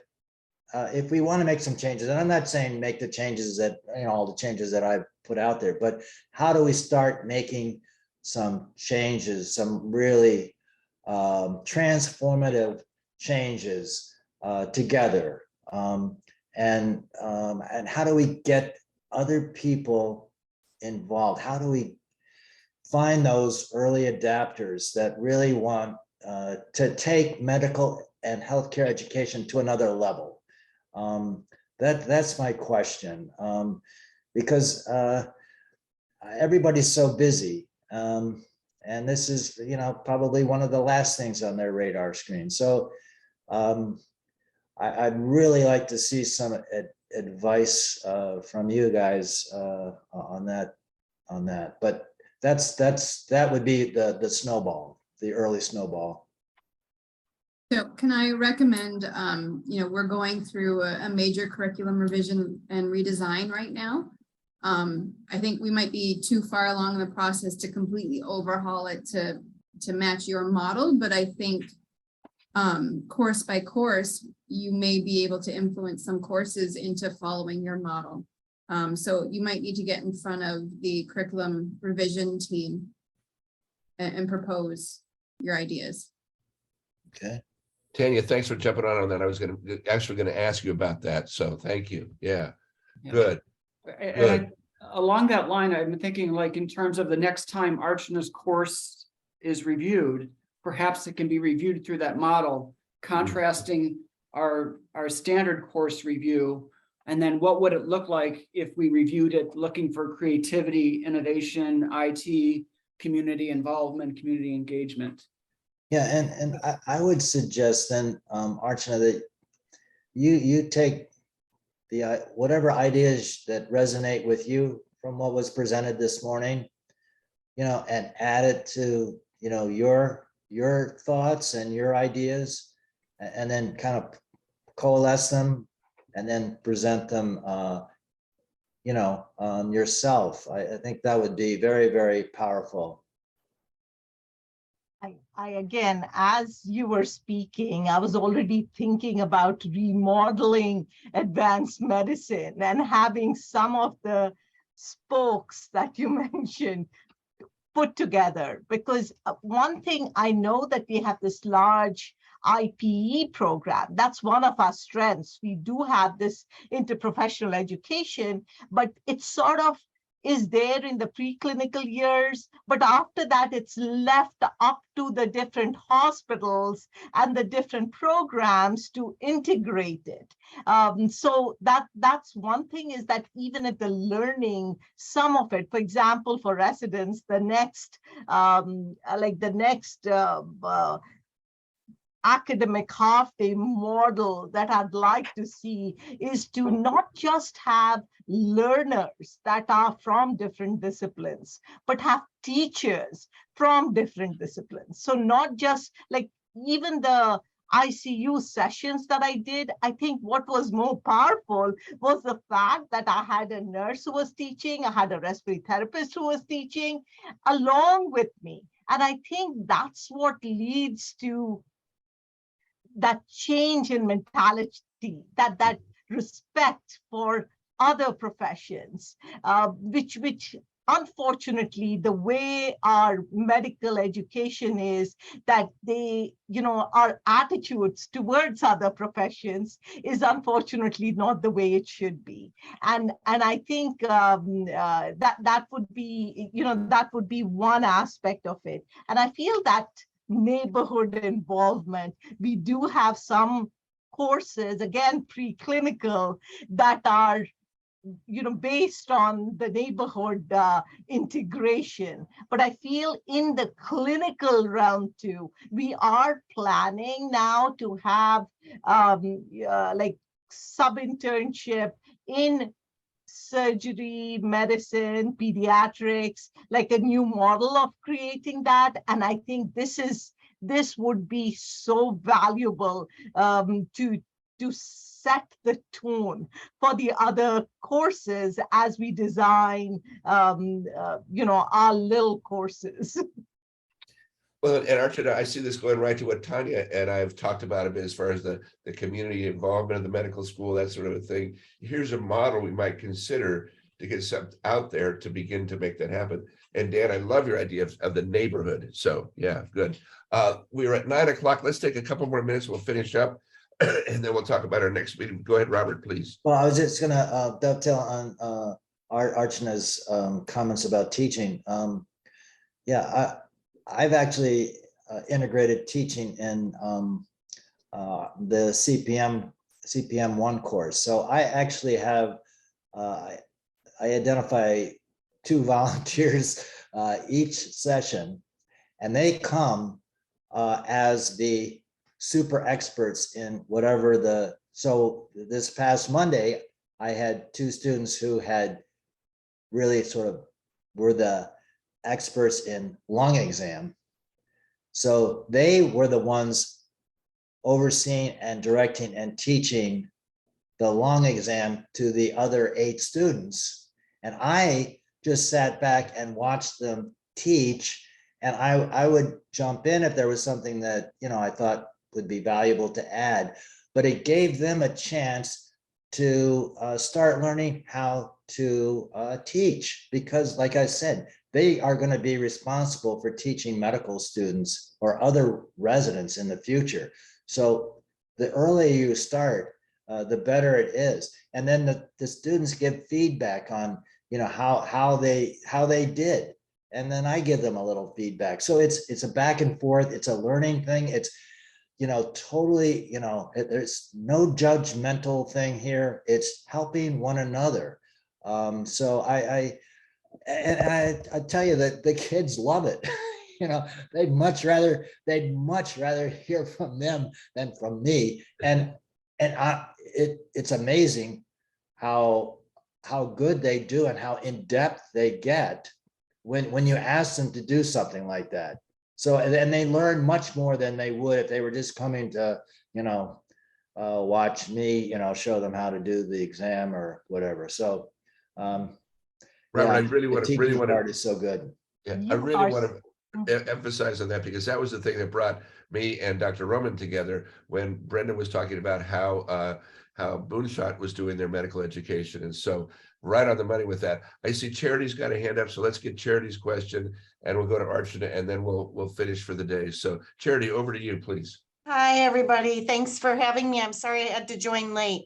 if we want to make some changes, and I'm not saying make the changes that, all the changes that I've put out there, but how do we start making some changes, some really transformative changes together? And how do we get other people involved? How do we find those early adapters that really want to take medical and healthcare education to another level? That's my question, because everybody's so busy, and this is probably one of the last things on their radar screen. So I'd really like to see some advice from you guys on that. But that would be the snowball, the early snowball. So can I recommend, we're going through a major curriculum revision and redesign right now. I think we might be too far along in the process to completely overhaul it to match your model, but I think course by course, you may be able to influence some courses into following your model. So you might need to get in front of the curriculum revision team and propose your ideas. Okay. Tanya, thanks for jumping on that. I was actually going to ask you about that. So thank you. Yeah. Yeah. Good. And along that line, I've been thinking like in terms of the next time Archana's course is reviewed, perhaps it can be reviewed through that model, contrasting our standard course review. And then what would it look like if we reviewed it looking for creativity, innovation, IT, community involvement, community engagement? Yeah, and I would suggest then, Archana, that you take the whatever ideas that resonate with you from what was presented this morning, and add it to, your thoughts and your ideas, and then kind of coalesce them and then present them, yourself. I think that would be very, very powerful. I again, as you were speaking, I was already thinking about remodeling advanced medicine and having some of the spokes that you mentioned put together. Because one thing I know that we have this large IPE program. That's one of our strengths. We do have this interprofessional education, but it's sort of is there in the preclinical years, but after that, it's left up to the different hospitals and the different programs to integrate it. So that's one thing, is that even if the learning, some of it, for example, for residents, the next, academic half-day model that I'd like to see is to not just have learners that are from different disciplines, but have teachers from different disciplines. So not just like even the ICU sessions that I did, I think what was more powerful was the fact that I had a nurse who was teaching, I had a respiratory therapist who was teaching along with me. And I think that's what leads to that change in mentality, that respect for other professions, which unfortunately, the way our medical education is, that they, our attitudes towards other professions is unfortunately not the way it should be. And I think that would be, that would be one aspect of it. And I feel that neighborhood involvement, we do have some courses, again, preclinical, that are based on the neighborhood integration. But I feel in the clinical realm too, we are planning now to have like sub-internship in surgery, medicine, pediatrics, like a new model of creating that. And I think this would be so valuable to set the tone for the other courses as we design, our little courses. Well, and Archana, I see this going right to what Tanya and I have talked about a bit as far as the community involvement in the medical school, that sort of a thing. Here's a model we might consider to get something out there to begin to make that happen. And Dan, I love your idea of the neighborhood. So yeah, good. We're at 9 o'clock. Let's take a couple more minutes. We'll finish up and then we'll talk about our next meeting. Go ahead, Robert, please. Well, I was just gonna dovetail on Archana's comments about teaching. I've actually integrated teaching in the CPM 1 course. So I actually have, I identify 2 volunteers each session, and they come as the super experts in whatever so this past Monday, I had 2 students who had really sort of were the experts in lung exam. So they were the ones overseeing and directing and teaching the lung exam to the other 8 students. And I just sat back and watched them teach. And I would jump in if there was something that, I thought would be valuable to add, but it gave them a chance to start learning how to teach, because like I said, they are going to be responsible for teaching medical students or other residents in the future. So the earlier you start, the better it is. And then the students give feedback on, how they did. And then I give them a little feedback. So it's a back and forth. It's a learning thing. It's, totally, there's no judgmental thing here. It's helping one another. So I tell you that the kids love it. They'd much rather hear from them than from me. And it's amazing how good they do and how in depth they get when you ask them to do something like that. So, and they learn much more than they would if they were just coming to, watch me, show them how to do the exam or whatever. So, Robert, yeah, I really the want teaching to, part is so good. yeah, I You really are want to emphasize on that, because that was the thing that brought me and Dr. Roman together when Brendan was talking about how Boonshot was doing their medical education. And so right on the money with that. I see Charity's got a hand up, so let's get Charity's question and we'll go to Archana and then we'll finish for the day. So Charity, over to you, please. Hi, everybody. Thanks for having me. I'm sorry I had to join late.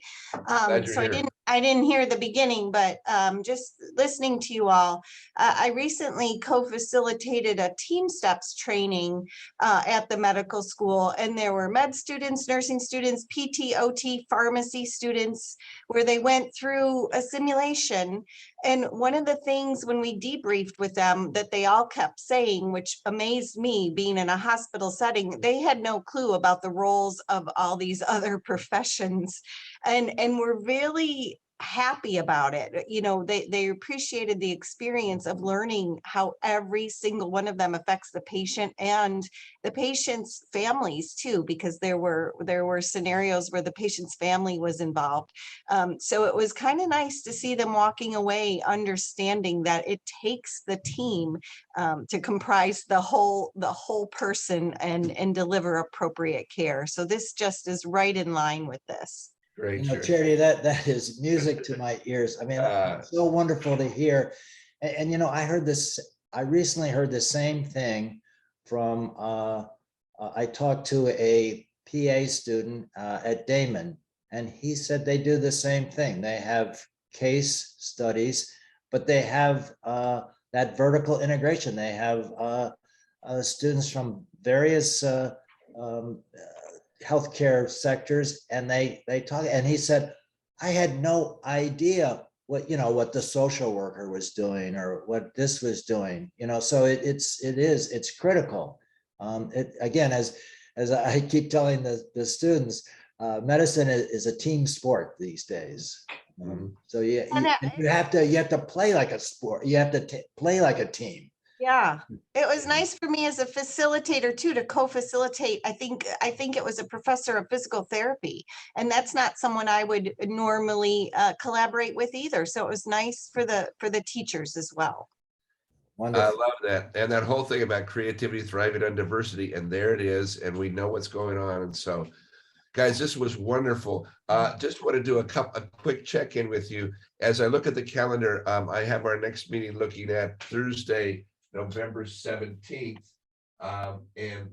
Glad you're So here. I didn't hear the beginning, but just listening to you all. I recently co-facilitated a Team Steps training at the medical school, and there were med students, nursing students, PT, OT, pharmacy students, where they went through a simulation. And one of the things when we debriefed with them that they all kept saying, which amazed me being in a hospital setting, they had no clue about the roles of all these other professions, and were really happy about it. They appreciated the experience of learning how every single one of them affects the patient and the patient's families too, because there were scenarios where the patient's family was involved. So it was kind of nice to see them walking away understanding that it takes the team to comprise the whole person and deliver appropriate care. So this just is right in line with this. Great. Charity, that is music to my ears. I mean, it's so wonderful to hear. And I recently heard the same thing from, I talked to a PA student at Damon, and he said they do the same thing. They have case studies, but they have that vertical integration. They have students from various healthcare sectors, and they talk, and he said, I had no idea what the social worker was doing or what this was doing, so it's critical. Again, as I keep telling the students, medicine is a team sport these days. So you have to play like a sport. You have to play like a team. Yeah, it was nice for me as a facilitator too, to co-facilitate. I think it was a professor of physical therapy, and that's not someone I would normally collaborate with either. So it was nice for the teachers as well. Wonderful. I love that. And that whole thing about creativity thriving on diversity, and there it is, and we know what's going on. And so guys, this was wonderful. Just want to do a quick check-in with you. As I look at the calendar, I have our next meeting looking at Thursday, November 17th. And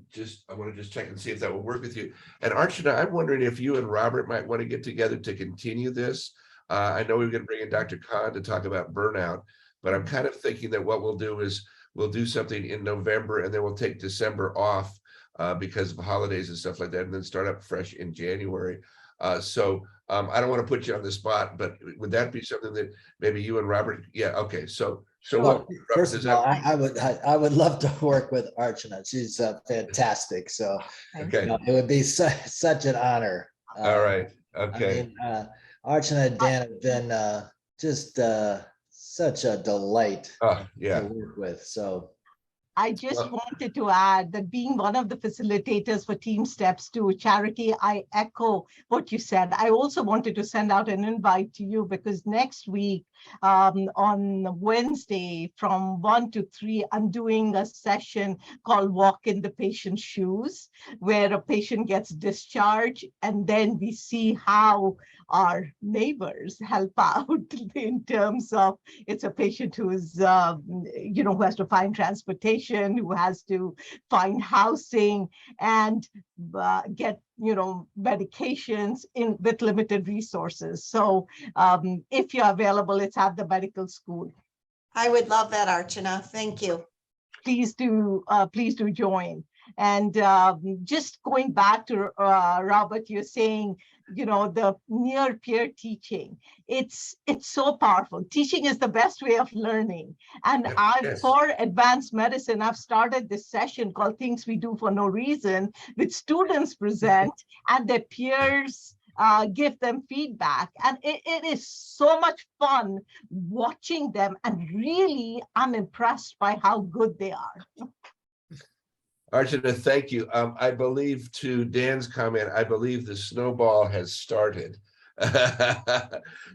I want to just check and see if that will work with you. And Archana, I'm wondering if you and Robert might want to get together to continue this. I know we're going to bring in Dr. Khan to talk about burnout, but I'm kind of thinking that what we'll do is we'll do something in November, and then we'll take December off because of holidays and stuff like that, and then start up fresh in January. So I don't want to put you on the spot, but would that be something that maybe you and Robert? Yeah. Okay. So Well, first of all, I would love to work with Archana. She's fantastic. So okay. it would be such an honor. All right. Okay. I mean, Archana and Dan have been just such a delight Oh, yeah. to work with. So I just wanted to add that being one of the facilitators for Team Steps to Charity, I echo what you said. I also wanted to send out an invite to you because next week on Wednesday from 1 to 3, I'm doing a session called Walk in the Patient's Shoes, where a patient gets discharged and then we see how our neighbors help out in terms of it's a patient who is, who has to find transportation, who has to find housing and get medications with limited resources. So if you're available, it's at the medical school. I would love that, Archana. Thank you. Please do join. And just going back to Robert, you're saying, the near peer teaching, it's so powerful. Teaching is the best way of learning. And Yes. for advanced medicine, I've started this session called Things We Do for No Reason, which students present and their peers give them feedback. And it is so much fun watching them. And really, I'm impressed by how good they are. Archana, thank you. I believe, to Dan's comment, I believe the snowball has started.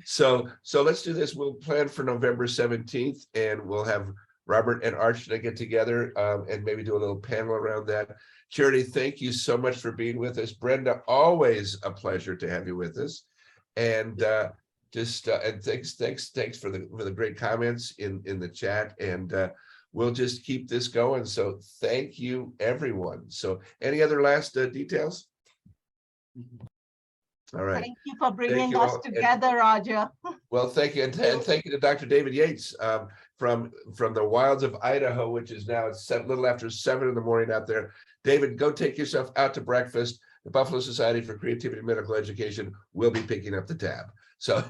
So let's do this. We'll plan for November 17th, and we'll have Robert and Archana get together and maybe do a little panel around that. Charity, thank you so much for being with us. Brenda, always a pleasure to have you with us. And and thanks for the great comments in the chat. And we'll just keep this going. So thank you, everyone. So any other last details? All right. Thank you for bringing you us all. together, Roger. Well, thank you. And thank you to Dr. David Yates from the wilds of Idaho, which is now it's a little after 7 in the morning out there. David, go take yourself out to breakfast. The Buffalo Society for Creativity and Medical Education will be picking up the tab. So